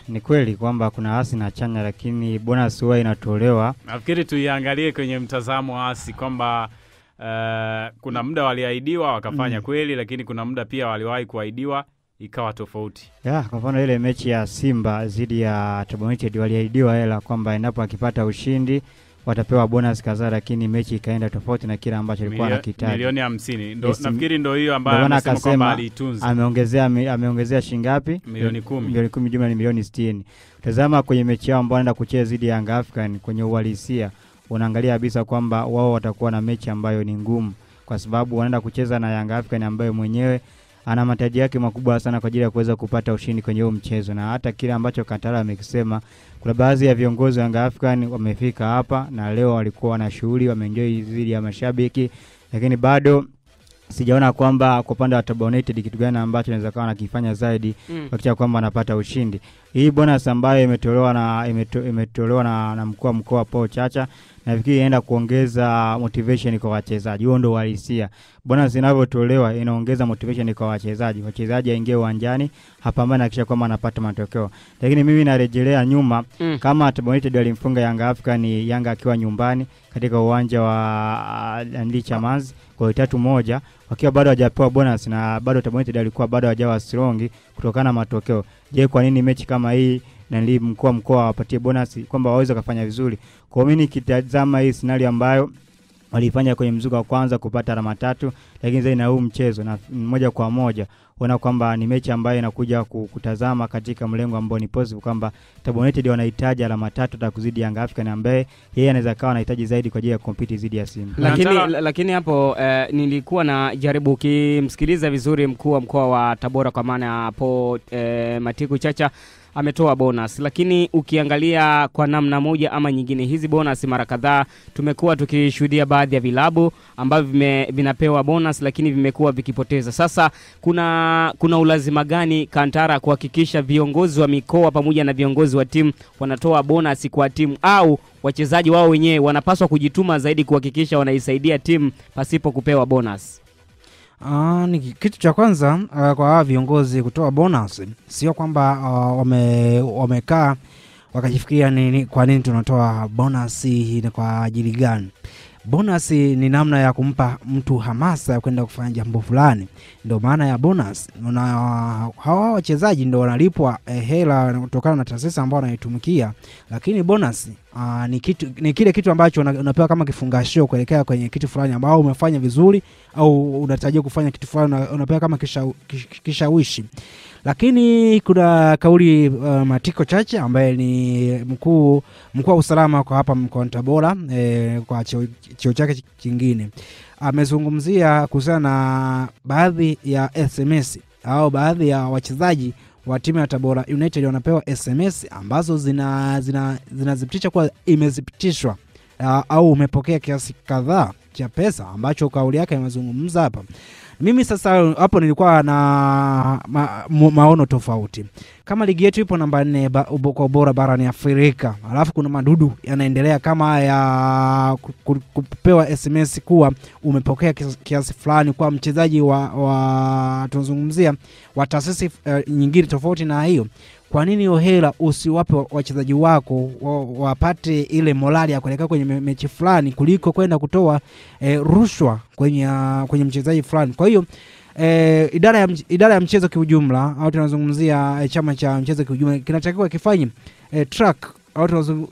Ni kweli kwamba kuna hasi na chanya, lakini bonus huwa inatolewa. Nafikiri tuiangalie kwenye mtazamo hasi kwamba kuna muda waliahidiwa wakafanya kweli, lakini kuna muda pia waliwahi kuahidiwa ikawa tofauti. Kwa mfano ile mechi ya Simba dhidi ya Tabora United waliahidiwa hela kwamba endapo akipata ushindi watapewa bonus kadhaa, lakini mechi ikaenda tofauti na kile ambacho alikuwa anakitaji. Milioni 50. Nafikiri ndio hiyo ambayo anasema kwamba alitunza. Ameongezea shilingi ngapi? Milioni 10. Milioni 10, jumla ni milioni 60. Tazama kwenye mechi yao ambao wanaenda kucheza dhidi ya Young African, kwenye uhalisia unaangalia kabisa kwamba wao watakuwa na mechi ambayo ni ngumu, kwa sababu wanaenda kucheza na Young African ambaye mwenyewe ana mataji yake makubwa sana kwa ajili ya kuweza kupata ushindi kwenye huo mchezo. Na hata kile ambacho Kantara amekisema, kuna baadhi ya viongozi wa Young African wamefika hapa na leo walikuwa na shughuli, wameenjoy dhidi ya mashabiki, lakini bado sijaona kwamba kwa upande wa Tabora United kitu gani ambacho anaweza kawa nakifanya zaidi kuhakikisha kwamba anapata ushindi. Hii bonus ambayo imetolewa na mkuu wa mkoa Paul Chacha, nafikiri inaenda kuongeza motivation kwa wachezaji. Huo ndio uhalisia. Bonus inavyotolewa inaongeza motivation kwa wachezaji. Wachezaji waingie uwanjani, hapambana kisha kwamba anapata matokeo. Lakini mimi narejelea nyuma, kama Tabora United walimfunga Young African, Yanga akiwa nyumbani katika uwanja wa Chamazi kwa 3-1, wakiwa bado hawajapewa bonus na bado Tabora United alikuwa bado hajawa strong kutokana na matokeo. Je, kwa nini mechi kama hii na mkoa wapatie bonus kwamba waweze kufanya vizuri? Kwa mimi nikitazama hii scenario ambayo walifanya kwenye mzuka wa kwanza kupata alama 3, lakini zaidi na huu mchezo na moja kwa moja wana kwamba ni mechi ambayo inakuja kutazama katika mlengo ambao ni positive, kwamba Tabora United wanahitaji alama 3 hata kuzidi Young African ambaye yeye anaweza kawa anahitaji zaidi kwa ajili ya compete dhidi ya Simba. Lakini hapo nilikuwa na jaribu kimsikiliza vizuri mkuu wa mkoa wa Tabora, kwa maana hapo Matiku Chacha ametoa bonus, lakini ukiangalia kwa namna moja ama nyingine, hizi bonus mara kadhaa tumekuwa tukishuhudia baadhi ya vilabu ambavyo vinapewa bonus lakini vimekuwa vikipoteza. Sasa kuna ulazima gani Kantara kuhakikisha viongozi wa mikoa pamoja na viongozi wa timu wanatoa bonus kwa timu, au wachezaji wao wenyewe wanapaswa kujituma zaidi kuhakikisha wanaisaidia timu pasipo kupewa bonus? Ni kitu cha kwanza kwa viongozi kutoa bonus, sio kwamba wamekaa wakajifikiria nini, kwa nini tunatoa bonus hii kwa ajili gani. Bonus ni namna ya kumpa mtu hamasa ya kwenda kufanya jambo fulani, ndio maana ya bonus. Na hawa wachezaji ndio wanalipwa hela kutokana na taasisi ambao wanaitumikia, lakini bonus ni kile kitu ambacho unapewa kama kifungashio kuelekea kwenye kitu fulani ambao umefanya vizuri au unatarajia kufanya kitu fulani, unapewa kama kishawishi. Lakini kuna kauli Matiko Chacha ambaye ni mkuu wa usalama kwa hapa mkoa wa Tabora, kwa cheo chake kingine, amezungumzia kuhusiana na baadhi ya SMS au baadhi ya wachezaji wa timu ya Tabora United wanapewa SMS ambazo zinadhibitisha kwa imezipitishwa au umepokea kiasi kadhaa cha pesa ambacho kauli yake imezungumza hapa. Mimi sasa hapo nilikuwa na maono tofauti. Kama ligi yetu ipo namba 4 kwa ubora barani Afrika, alafu kuna madudu yanaendelea kama ya kupewa SMS kuwa umepokea kiasi fulani kwa mchezaji wa tunazungumzia wa taasisi nyingine tofauti na hiyo, kwa nini hiyo hela usiwape wachezaji wako wapate ile morali ya kuelekea kwenye mechi fulani kuliko kwenda kutoa rushwa kwenye mchezaji fulani? Kwa hiyo idara ya mchezo kiujumla, au tunazungumzia chama cha mchezo kiujumla, kinatakiwa kifanye track au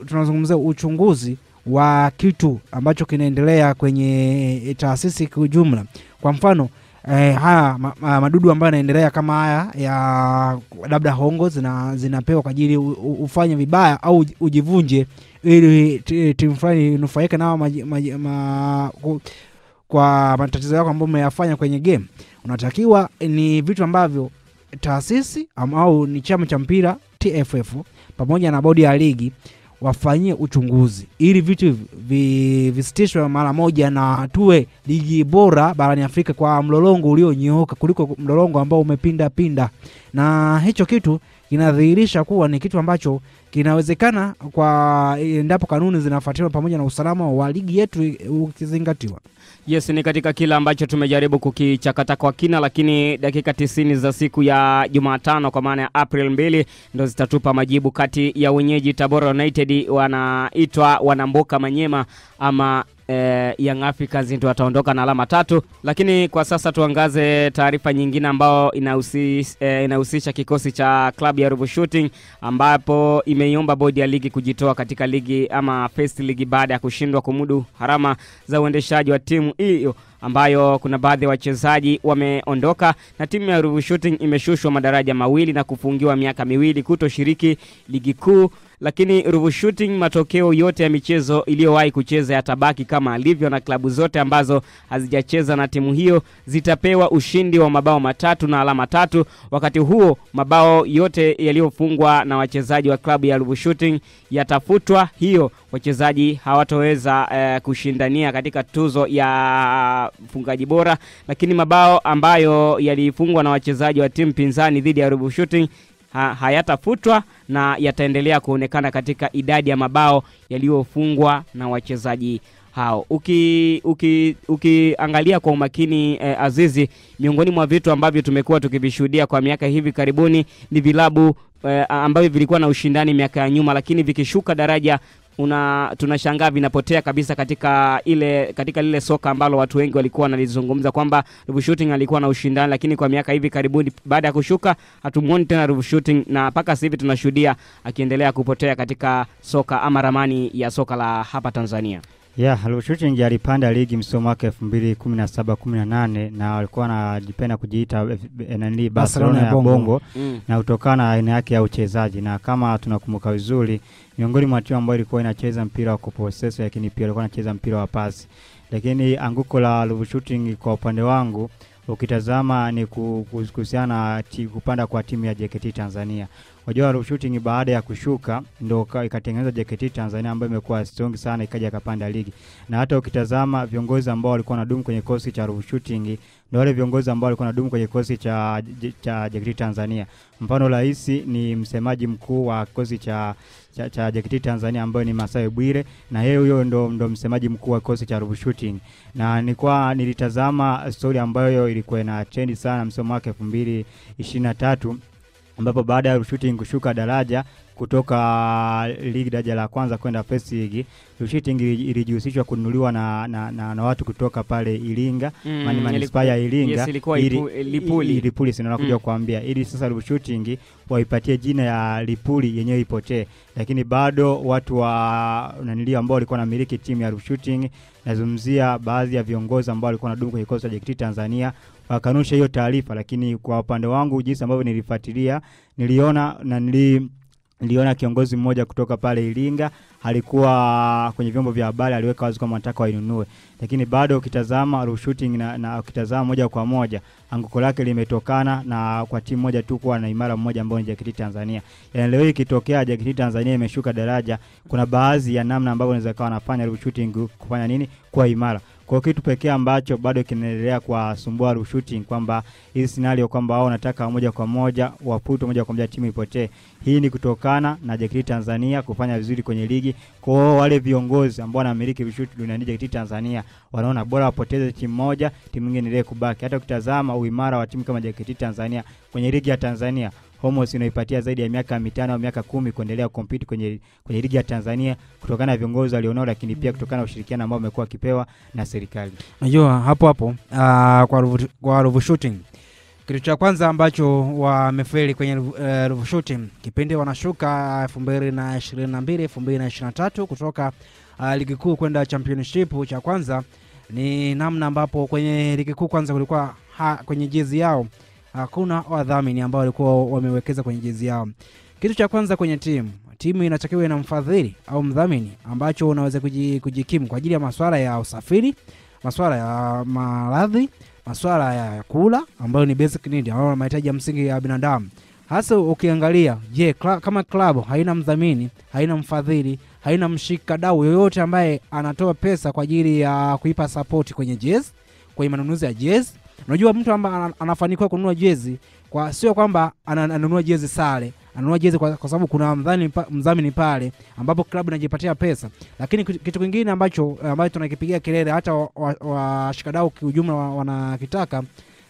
tunazungumzia uchunguzi wa kitu ambacho kinaendelea kwenye taasisi kiujumla. Kwa mfano haya madudu ambayo yanaendelea kama haya ya labda hongo zinapewa kwa ajili ufanye vibaya au ujivunje ili timu fulani inufaike nao kwa matatizo yako ambayo umeyafanya kwenye game. Unatakiwa ni vitu ambavyo taasisi au ni chama cha mpira TFF pamoja na bodi ya ligi wafanyie uchunguzi ili vitu visitishwe mara moja na tuwe ligi bora barani Afrika kwa mlolongo ulionyooka kuliko mlolongo ambao umepinda. Na hicho kitu kinadhihirisha kuwa ni kitu ambacho kinawezekana kwa endapo kanuni zinafuatiliwa pamoja na usalama wa ligi yetu ukizingatiwa. Yes, ni katika kila ambacho tumejaribu kukichakata kwa kina, lakini dakika 90 za siku ya Jumatano kwa maana ya April 2 ndo zitatupa majibu kati ya wenyeji Tabora United wanaitwa Wanamboka Manyema ama Young Africans ndio wataondoka na alama 3. Lakini kwa sasa tuangaze taarifa nyingine ambao inahusisha kikosi cha klabu ya Ruvu Shooting, ambapo imeiomba bodi ya ligi kujitoa katika ligi ama First League baada ya kushindwa kumudu harama za uendeshaji wa timu hiyo, ambayo kuna baadhi ya wachezaji wameondoka na timu ya Ruvu Shooting imeshushwa madaraja mawili na kufungiwa miaka 2 kutoshiriki ligi kuu. Lakini Ruvu Shooting matokeo yote ya michezo iliyowahi kucheza yatabaki kama alivyo, na klabu zote ambazo hazijacheza na timu hiyo zitapewa ushindi wa mabao 3 na alama 3. Wakati huo mabao yote yaliyofungwa na wachezaji wa klabu ya Ruvu Shooting yatafutwa, hiyo wachezaji hawatoweza kushindania katika tuzo ya mfungaji bora. Lakini mabao ambayo yalifungwa na wachezaji wa timu pinzani dhidi ya Ruvu Shooting hayatafutwa na yataendelea kuonekana katika idadi ya mabao yaliyofungwa na wachezaji hao. Ukiangalia kwa umakini Azizi, miongoni mwa vitu ambavyo tumekuwa tukivishuhudia kwa miaka hivi karibuni ni vilabu ambavyo vilikuwa na ushindani miaka ya nyuma, lakini vikishuka daraja tunashangaa vinapotea kabisa katika lile soka ambalo watu wengi walikuwa wanalizungumza kwamba Ruvu Shooting alikuwa na ushindani, lakini kwa miaka hivi karibuni baada ya kushuka hatumuoni tena Ruvu Shooting, na mpaka sasa hivi tunashuhudia akiendelea kupotea katika soka ama ramani ya soka la hapa Tanzania. Ruvu Shooting alipanda ligi msimu wake 2017-18 na walikuwa wanajipenda kujiita Barcelona ya Bongo na kutokana na aina yake ya uchezaji, na kama tunakumbuka vizuri miongoni mwa timu ambayo ilikuwa inacheza mpira wa kupossess, lakini pia ilikuwa inacheza mpira wa pasi. Lakini anguko la Ruvu Shooting kwa upande wangu ukitazama ni kuhusiana kupanda kwa timu ya JKT Tanzania. Wajua Ruvu Shooting baada ya kushuka ndio ikatengeneza JKT Tanzania ambayo imekuwa strong sana, ikaja kapanda ligi. Na hata ukitazama viongozi ambao walikuwa wanadumu kwenye kosi cha Ruvu Shooting ndio wale viongozi ambao walikuwa wanadumu kwenye kosi cha JKT Tanzania. Mfano rahisi ni msemaji mkuu wa kosi cha JKT Tanzania ambaye ni Masai Bwire, na yeye huyo ndo msemaji mkuu wa kosi cha Ruvu Shooting. Na nilitazama story ambayo ilikuwa na trend sana msimu wake 2023 ambapo baada ya Ruvu Shooting kushuka daraja kutoka ligi daraja la kwanza kwenda First League, Ruvu Shooting ilijihusishwa kununuliwa na watu kutoka pale Iringa, manispaa ya Iringa. Yes, ilikuwa Lipuli sina nakuja kuambia ili sasa Ruvu Shooting waipatie jina ya Lipuli yenyewe ipotee. Lakini bado watu wa ambao walikuwa wanamiliki timu ya Ruvu Shooting, nazungumzia baadhi ya viongozi ambao walikuwa wanadumu kwenye kosi la JKT Tanzania, wakanusha hiyo taarifa. Lakini kwa upande wangu jinsi ambavyo nilifuatilia, niliona kiongozi mmoja kutoka pale Iringa alikuwa kwenye vyombo vya habari aliweka wazi kama anataka wainunue. Lakini bado ukitazama Ruvu Shooting na ukitazama moja kwa moja anguko lake limetokana na kwa timu moja tu kuwa na imara mmoja ambao ni JKT Tanzania. Yaani leo ikitokea JKT Tanzania imeshuka daraja, kuna baadhi ya namna ambavyo inaweza kawa nafanya Ruvu Shooting kufanya nini kwa imara. Kwa kitu pekee ambacho bado kinaendelea kuwasumbua Ruvu Shooting kwamba hii scenario kwamba wao wanataka moja kwa moja waputo moja kwa moja timu ipotee. Hii ni kutokana na JKT Tanzania kufanya vizuri kwenye ligi. Kwa wale viongozi ambao wanamiliki Ruvu Shooting na JKT Tanzania wanaona bora wapoteze timu moja, timu nyingine endelee kubaki. Hata ukitazama uimara wa timu kama JKT Tanzania kwenye ligi ya Tanzania, Homos inaipatia zaidi ya miaka 5 au miaka 10 kuendelea compete kwenye ligi ya Tanzania kutokana na viongozi walionao, lakini pia kutokana na ushirikiano ambao umekuwa kipewa na serikali. Unajua hapo kwa Ruvu Shooting, kitu cha kwanza ambacho wamefeli kwenye Ruvu Shooting kipindi wanashuka 2022-2023 kutoka ligi kuu kwenda championship, cha kwanza ni namna ambapo kwenye ligi kuu kwanza kulikuwa kwenye jezi yao hakuna wadhamini ambao walikuwa wamewekeza kwenye jezi yao. Kitu cha kwanza kwenye timu inatakiwa na mfadhili au mdhamini ambacho unaweza kujikimu kwa ajili ya masuala ya usafiri, masuala ya maradhi, masuala ya kula ambayo ni basic need au mahitaji ya msingi ya binadamu. Hasa ukiangalia, kama klabu haina mdhamini, haina mfadhili, haina mshikadau yoyote ambaye anatoa pesa kwa ajili ya kuipa support kwenye jezi, kwenye manunuzi ya jezi. Unajua mtu ambaye anafanikiwa kununua jezi sio kwamba ananunua jezi sare, ananunua jezi kwa sababu kuna mdhamini pale ambapo klabu inajipatia pesa. Lakini kitu kingine ambacho tunakipigia kelele hata washikadau kiujumla wanakitaka,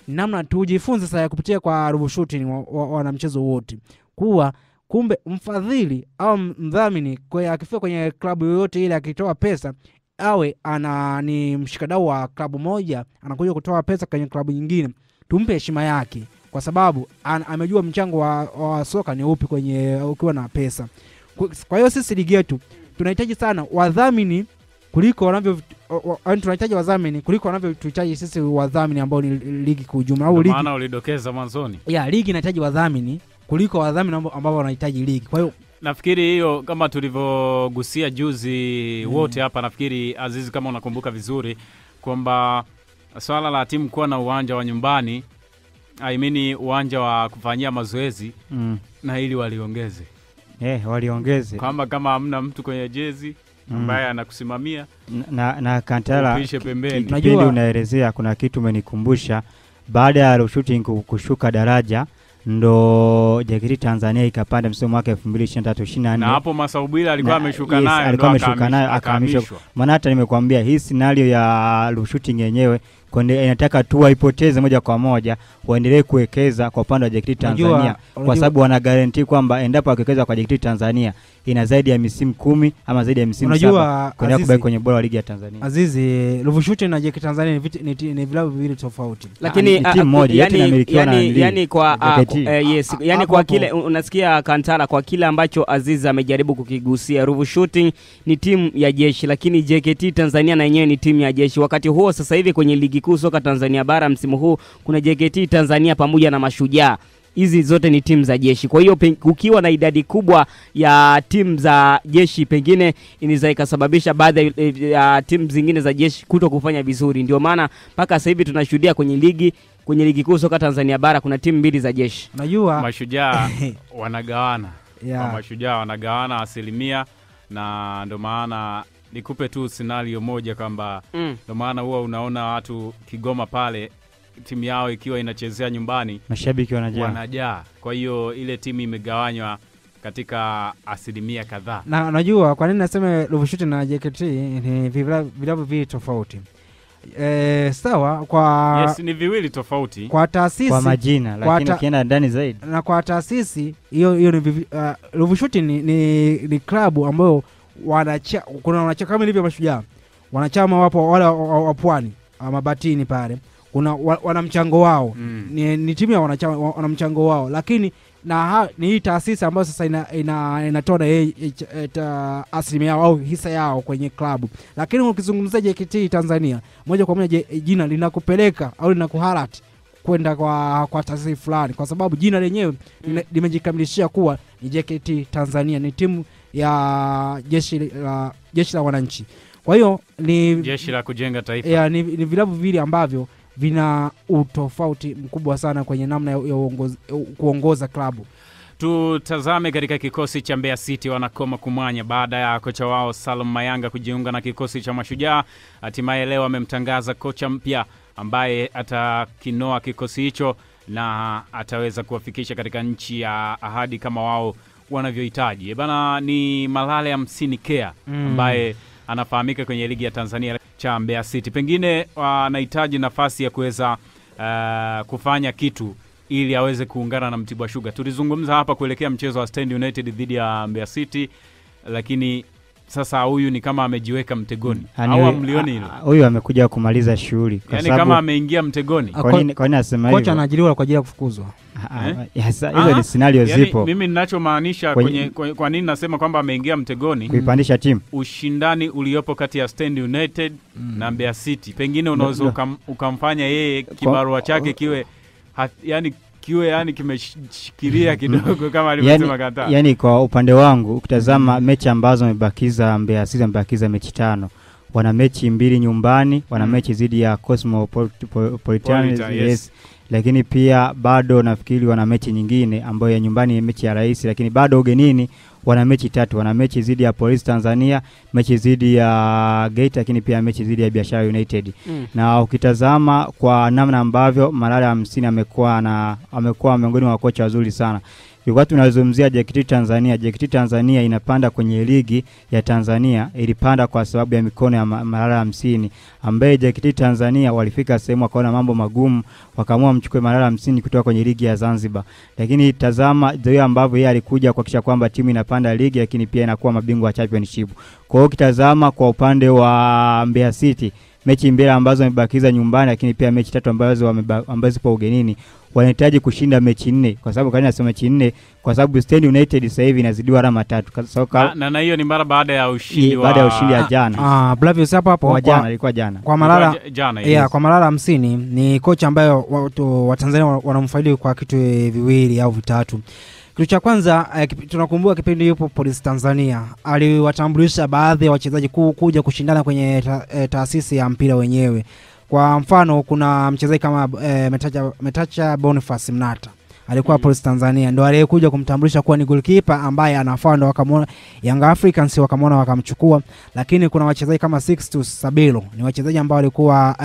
namna tujifunze sasa kupitia kwa Ruvu Shooting wana mchezo wote kuwa kumbe mfadhili au mdhamini kwa akifika kwenye klabu yoyote ile akitoa pesa awe ni mshikadau wa klabu moja anakuja kutoa pesa kwenye klabu nyingine, tumpe heshima yake kwa sababu amejua mchango wa soka ni upi kwenye ukiwa na pesa. Kwa hiyo sisi ligi yetu tunahitaji sana wadhamini kuliko tunahitaji wadhamini kuliko wanavyotuhitaji sisi wadhamini ambao ni ligi kwa ujumla au ligi. Maana ulidokeza mwanzoni. Ligi inahitaji wadhamini kuliko wadhamini ambao wanahitaji ligi. Kwa hiyo nafikiri hiyo kama tulivyogusia juzi wote hapa, nafikiri Azizi kama unakumbuka vizuri kwamba swala la timu kuwa na uwanja wa nyumbani, uwanja wa kufanyia mazoezi na ili waliongeze. Waliongeze. Kama hamna mtu kwenye jezi ambaye anakusimamia na Kantala upishe pembeni. Kipindi unaelezea kuna kitu umenikumbusha, baada ya Ruvu Shooting kushuka daraja ndo JKT Tanzania ikapanda msimu wake 2023-24. Na hapo Masaubira alikuwa ameshuka nayo akahamishwa. Maana hata nimekuambia hii scenario ya Ruvu Shooting yenyewe inataka tu waipoteze moja kwa moja, waendelee kuwekeza kwa upande wa JKT Tanzania kwa sababu wana guarantee kwamba endapo wakiwekeza kwa JKT Tanzania ina zaidi ya misimu 10 ama zaidi ya misimu 7 kwenda kubaki kwenye bora wa ligi ya Tanzania. Azizi, Ruvu Shooting na JKT Tanzania ni vilabu viwili tofauti. Lakini timu moja yote inamilikiwa na yani kwa kile unasikia Kantala, kwa kile ambacho Azizi amejaribu kukigusia, Ruvu Shooting ni timu ya jeshi, lakini JKT Tanzania na yenyewe ni timu ya jeshi. Wakati huo sasa hivi kwenye ligi kuu soka Tanzania bara msimu huu kuna JKT Tanzania pamoja na Mashujaa. Hizi zote ni timu za jeshi. Kwa hiyo ukiwa na idadi kubwa ya timu za jeshi, pengine inaweza ikasababisha baadhi ya timu zingine za jeshi kuto kufanya vizuri. Ndio maana mpaka sasa hivi tunashuhudia kwenye ligi kuu soka Tanzania bara kuna timu 2 za jeshi. Unajua Mashujaa wanagawana. Mashujaa wanagawana asilimia, na ndio maana nikupe tu scenario moja kwamba ndio maana huwa unaona watu Kigoma pale timu yao ikiwa inachezea nyumbani mashabiki wanajaa. Kwa hiyo ile timu imegawanywa katika asilimia kadhaa. Na unajua kwa nini nasema Ruvu Shooting na JKT ni vilabu viwili tofauti? Sawa kwa ni viwili tofauti kwa taasisi kwa majina, lakini ukienda ndani zaidi na kwa taasisi hiyo ni Ruvu Shooting ni klabu ambayo kuna wanachama kama ilivyo Mashujaa. Wanachama wapo wale wa Pwani Mabatini pale. Kuna wana mchango wao. Ni timu ya wanachama wana mchango wao, lakini ni hii taasisi ambayo sasa inatoa asilimia au hisa yao kwenye klabu. Lakini ukizungumzia JKT Tanzania moja kwa moja jina linakupeleka au linakuharat kwenda kwa taasisi fulani, kwa sababu jina lenyewe limejikamilishia kuwa ni JKT Tanzania, ni timu ya jeshi la wananchi. Kwa hiyo ni jeshi la kujenga taifa. Ni vilabu viwili ambavyo vina utofauti mkubwa sana kwenye namna ya kuongoza klabu. Tutazame katika kikosi cha Mbeya City. Wanakoma kumwanya baada ya kocha wao Salum Mayanga kujiunga na kikosi cha Mashujaa. Hatimaye leo amemtangaza kocha mpya ambaye atakinoa kikosi hicho na ataweza kuwafikisha katika nchi ya ahadi kama wao wanavyohitaji. Bana, ni Malale Hamsini Kea ambaye anafahamika kwenye ligi ya Tanzania cha Mbeya City. Pengine anahitaji nafasi ya kuweza kufanya kitu ili aweze kuungana na Mtibwa Sugar. Tulizungumza hapa kuelekea mchezo wa Stand United dhidi ya Mbeya City, lakini sasa huyu ni kama amejiweka mtegoni. Au mlioni hilo? Huyu amekuja kumaliza shughuli kwa sababu kama ameingia mtegoni. Kwa nini anasema hivyo? Kocha anaajiriwa kwa ajili ya kufukuzwa. Hizo ni scenario zipo. Mimi ninachomaanisha kwa nini nasema kwamba ameingia mtegoni? Kuipandisha timu. Ushindani uliopo kati ya Stand United na Mbeya City. Pengine unaweza ukamfanya yeye kibarua chake kiwe kiwe kimeshikilia kidogo kama alivyosema Kata. Yani kwa upande wangu ukitazama mechi ambazo wamebakiza Mbeya City, wamebakiza mechi 5. Wana mechi 2 nyumbani, wana mechi dhidi ya Cosmopolitan, yes. Lakini pia bado nafikiri wana mechi nyingine ambayo ya nyumbani ni mechi ya rais, lakini bado ugenini wana mechi 3. Wana mechi dhidi ya Police Tanzania, mechi dhidi ya Gate, lakini pia mechi dhidi ya Biashara United. Na ukitazama kwa namna ambavyo Malale Hamsini amekuwa miongoni mwa kocha wazuri sana. tulikuwa tunazungumzia JKT Tanzania. JKT Tanzania inapanda kwenye ligi ya Tanzania, ilipanda kwa sababu ya mikono ya Malala 50, ambaye JKT Tanzania walifika sehemu wakaona mambo magumu, wakaamua mchukue Malala 50 kutoka kwenye ligi ya Zanzibar. Lakini tazama ndio ambavyo yeye alikuja kuhakikisha kwamba timu inapanda ligi, lakini pia inakuwa mabingwa wa championship. Kwa hiyo kitazama kwa upande wa Mbeya City, mechi mbili ambazo wamebakiza nyumbani, lakini pia mechi 3 ambazo zipo ugenini, wanahitaji kushinda mechi 4. Kwa sababu kani nasema mechi 4 kwa sababu Stand United sasa hivi inazidiwa alama 3. Na hiyo ni mara baada ya ushindi ya jana. Blavius hapo jana ilikuwa jana. Kwa Malala jana, kwa Malala 50 ni kocha ambaye watu wa Tanzania wanamfaidi kwa kitu viwili au vitatu. Kitu cha kwanza, tunakumbuka kipindi yupo Police Tanzania aliwatambulisha baadhi ya wachezaji kuja kushindana kwenye taasisi ya mpira wenyewe. Kwa mfano kuna mchezaji kama Metacha Boniface Mnata alikuwa Police Tanzania, ndo aliyekuja kumtambulisha kuwa ni goalkeeper ambaye anafaa, ndo wakamwona Young Africans wakamwona wakamchukua. Lakini kuna wachezaji kama Sixtus Sabilo, ni wachezaji ambao walikuwa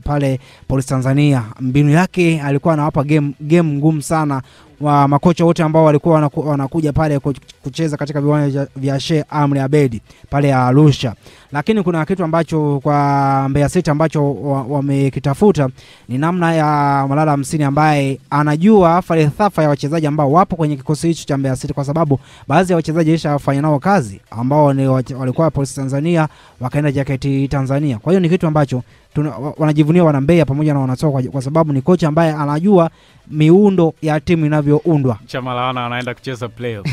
pale Police Tanzania. Mbinu yake alikuwa anawapa game ngumu sana wa makocha wote ambao walikuwa wanakuja pale kucheza katika viwanja vya Sheikh Amri Abedi pale Arusha. Lakini kuna kitu ambacho kwa Mbeya City ambacho wamekitafuta ni namna ya Malala 50 ambaye anajua falsafa ya wachezaji ambao wapo kwenye kikosi hicho cha Mbeya City, kwa sababu baadhi ya wachezaji wameshafanya nao kazi ambao ni walikuwa Police Tanzania wakaenda JKT Tanzania. Kwa hiyo ni kitu ambacho wanajivunia wana Mbeya pamoja na wanatoka, kwa sababu ni kocha ambaye anajua miundo ya timu inavyoundwa. Chamalana anaenda kucheza playoff.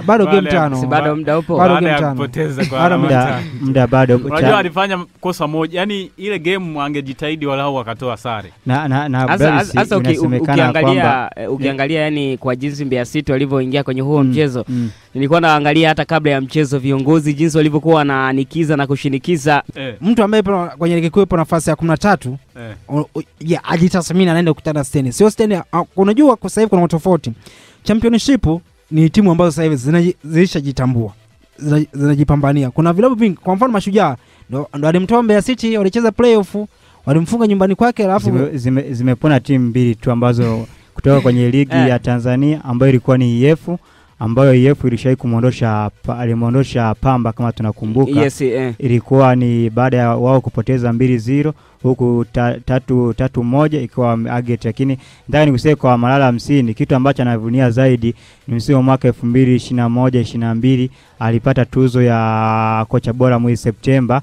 Bado game 5. Si bado muda upo. Bado game 5. Kupoteza kwa muda bado. Unajua alifanya kosa moja. Yaani ile game angejitahidi walau akatoa sare. Sasa ukiangalia yani kwa jinsi Mbeya City walivyoingia kwenye huo mchezo, nilikuwa naangalia hata kabla ya mchezo viongozi jinsi walivyokuwa wananikiza na kushinikiza. Mtu ambaye kwenye ligi kuu ipo nafasi ya 13 ajitathmini anaenda kukutana Stand. Sio Stand, unajua kwa sasa hivi kuna tofauti. Championship ni timu ambazo sasa hivi zilishajitambua, zinajipambania. Kuna vilabu vingi, kwa mfano Mashujaa ndo alimtoa Mbeya City, walicheza playoff, walimfunga nyumbani kwake, alafu zimepona timu mbili tu ambazo kutoka kwenye ligi ya Tanzania ambayo ilikuwa ni EF, ambayo EF ilishai alimuondosha Pamba kama tunakumbuka. Yes, ilikuwa ni baada ya wao kupoteza 2-0 huku 3-1 ikiwa aggregate. Lakini ndani nikusema kwa Malala 50 kitu ambacho anavunia zaidi ni msimu mwaka 2021-22 alipata tuzo ya kocha bora mwezi Septemba